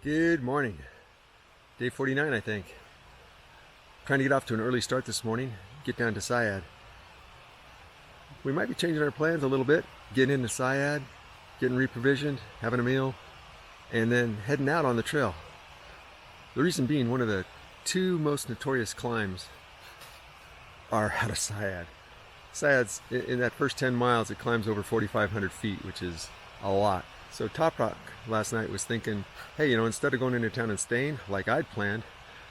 Good morning. Day 49, I think. Trying to get off to an early start this morning, get down to Seiad. We might be changing our plans a little bit, getting into Seiad, getting reprovisioned, having a meal, and then heading out on the trail. The reason being, one of the two most notorious climbs are out of Seiad. Seiad's, in that first 10 miles, it climbs over 4,500 feet, which is a lot. So Top Rock last night was thinking, hey, instead of going into town and staying like I'd planned,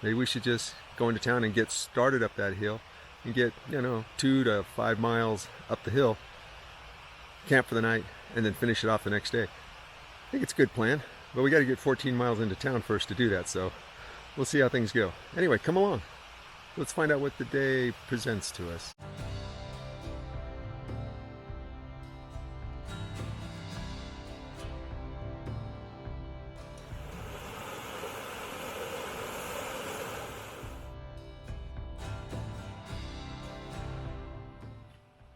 maybe we should just go into town and get started up that hill and get, 2 to 5 miles up the hill, camp for the night, and then finish it off the next day. I think it's a good plan, but we got to get 14 miles into town first to do that, so we'll see how things go. Anyway, come along. Let's find out what the day presents to us.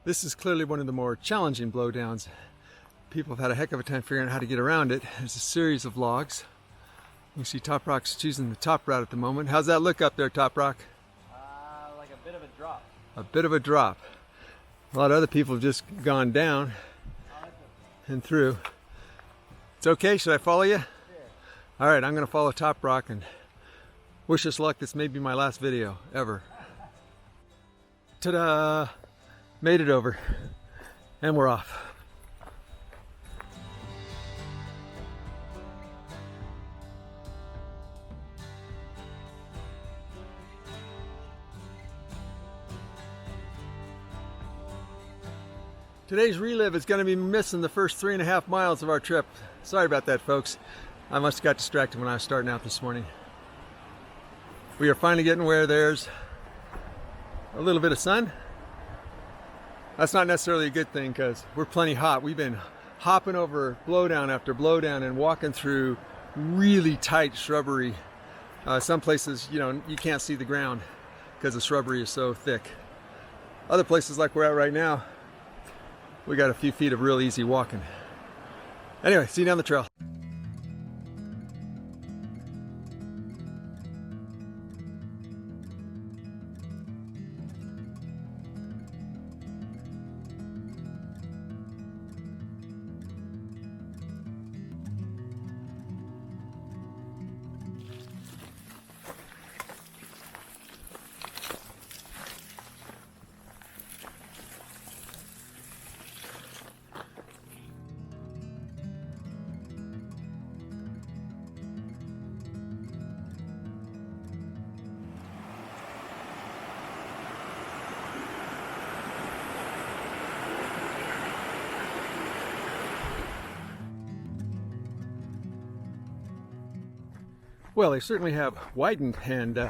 This is clearly one of the more challenging blowdowns. People have had a heck of a time figuring out how to get around it. There's a series of logs. You see Top Rock's choosing the top route at the moment. How's that look up there, Top Rock? Like a bit of a drop. A bit of a drop. A lot of other people have just gone down and through. It's okay, should I follow you? Sure. All right, I'm gonna follow Top Rock and wish us luck. This may be my last video ever. Ta-da! Made it over, and we're off. Today's relive is going to be missing the first 3.5 miles of our trip. Sorry about that, folks. I must have got distracted when I was starting out this morning. We are finally getting where there's a little bit of sun. That's not necessarily a good thing because we're plenty hot. We've been hopping over blowdown after blowdown and walking through really tight shrubbery. Some places, you can't see the ground because the shrubbery is so thick. Other places like we're at right now, we got a few feet of real easy walking. Anyway, see you down the trail. Well, they certainly have widened and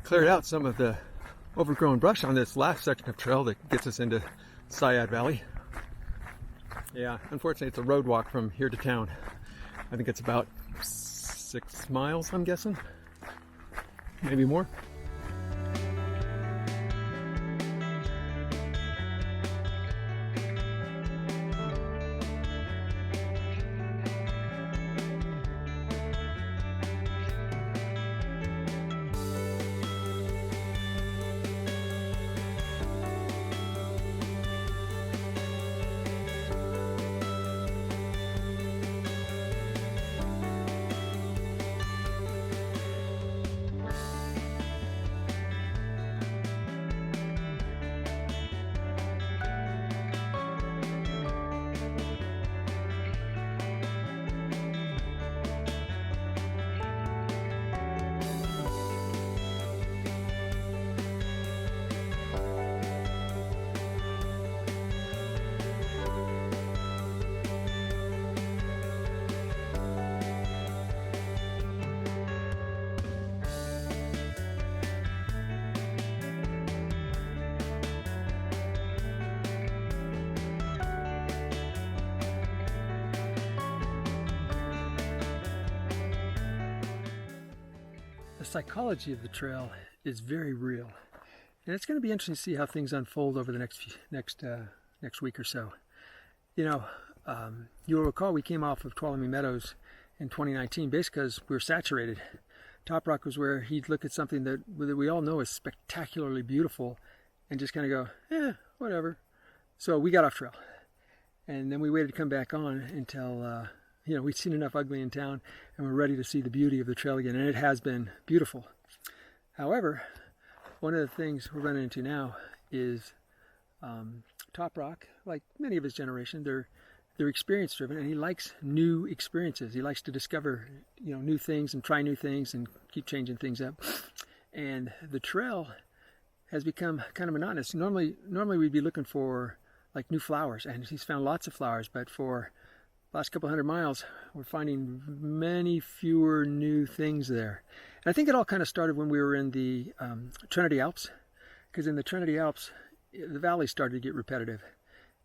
cleared out some of the overgrown brush on this last section of trail that gets us into Seiad Valley. Yeah, unfortunately it's a road walk from here to town. I think it's about 6 miles, I'm guessing. Maybe more. The psychology of the trail is very real, and it's going to be interesting to see how things unfold over the next week or so. You'll recall we came off of Tuolumne Meadows in 2019, basically because we were saturated. Top Rock was where he'd look at something that we all know is spectacularly beautiful and just kind of go, whatever. So we got off trail. And then we waited to come back on until, we'd seen enough ugly in town and we're ready to see the beauty of the trail again. And it has been beautiful. However, one of the things we're running into now is Top Rock, like many of his generation, they're experience driven, and he likes new experiences. He likes to discover, new things and try new things and keep changing things up. And the trail has become kind of monotonous. Normally we'd be looking for like new flowers, and he's found lots of flowers, but for the last couple 100 miles, we're finding many fewer new things there. And I think it all kind of started when we were in the Trinity Alps, because in the Trinity Alps, the valleys started to get repetitive.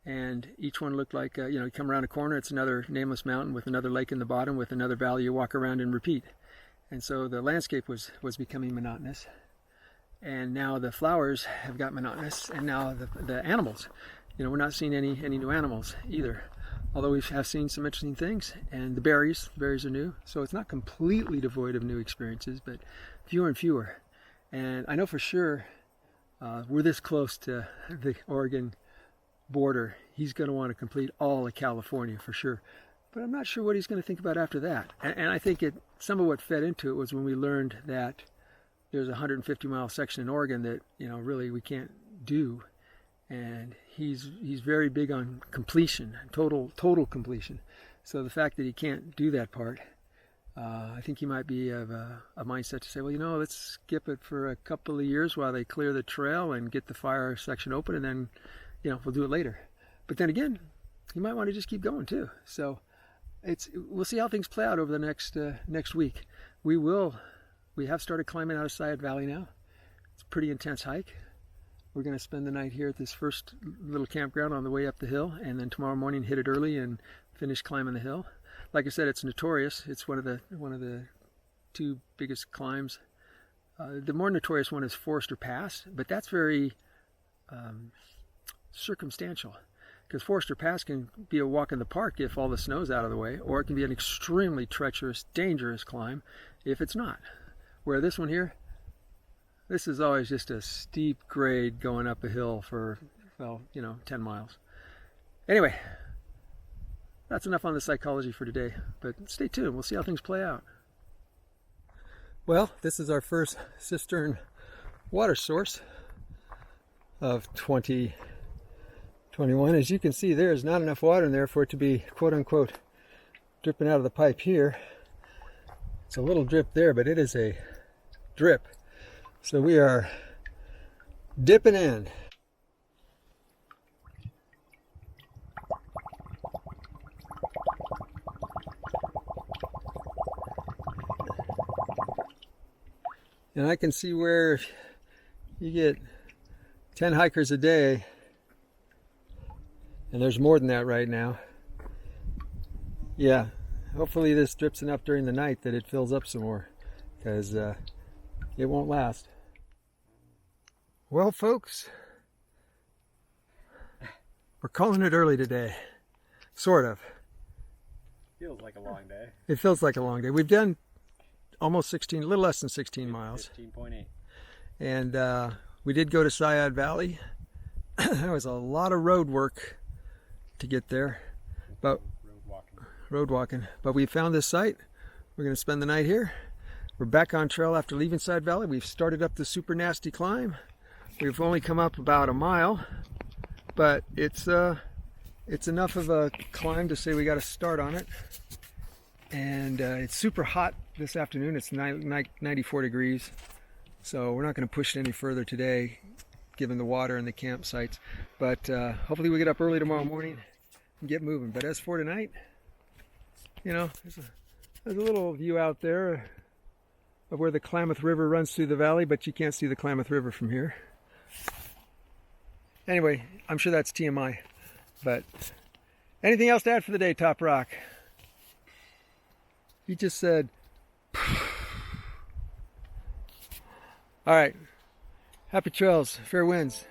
And each one looked like, you come around a corner, it's another nameless mountain with another lake in the bottom with another valley you walk around and repeat. And so the landscape was becoming monotonous. And now the flowers have got monotonous, and now the animals. We're not seeing any new animals either. Although we have seen some interesting things, and the berries are new. So it's not completely devoid of new experiences, but fewer and fewer. And I know for sure we're this close to the Oregon border. He's going to want to complete all of California for sure, but I'm not sure what he's going to think about after that. And I think some of what fed into it was when we learned that there's a 150-mile section in Oregon that really we can't do, and he's very big on completion, total completion. So the fact that he can't do that part, I think he might be of a mindset to say, well, let's skip it for a couple of years while they clear the trail and get the fire section open, and then we'll do it later. But then again, you might want to just keep going too. So we'll see how things play out over the next week. We have started climbing out of Seiad Valley now. It's a pretty intense hike. We're going to spend the night here at this first little campground on the way up the hill, and then tomorrow morning hit it early and finish climbing the hill. Like I said, it's notorious. It's one of the two biggest climbs. The more notorious one is Forester Pass, but that's very circumstantial, because Forester Pass can be a walk in the park if all the snow's out of the way, or it can be an extremely treacherous, dangerous climb if it's not. Where this one here, this is always just a steep grade going up a hill for 10 miles. Anyway, that's enough on the psychology for today, but stay tuned. We'll see how things play out. Well, this is our first cistern water source of 2021. As you can see, there is not enough water in there for it to be quote-unquote dripping out of the pipe here. It's a little drip there, but it is a drip. So we are dipping in. And I can see where you get 10 hikers a day, and there's more than that right now. Yeah, hopefully this drips enough during the night that it fills up some more, because it won't last. Well, folks, we're calling it early today. Sort of. Feels like a long day. It feels like a long day. We've done almost 16, a little less than 16 miles. 15.8. And we did go to Seiad Valley. There was a lot of road work to get there. But road walking. But we found this site. We're going to spend the night here. We're back on trail after leaving Seiad Valley. We've started up the super nasty climb. We've only come up about a mile, but it's enough of a climb to say we got to start on it. And it's super hot this afternoon. It's 94 degrees, so we're not going to push it any further today, given the water and the campsites. But hopefully we get up early tomorrow morning and get moving. But as for tonight, there's a little view out there of where the Klamath River runs through the valley, but you can't see the Klamath River from here. Anyway, I'm sure that's TMI. But anything else to add for the day, Top Rock? He just said, all right, happy trails, fair winds.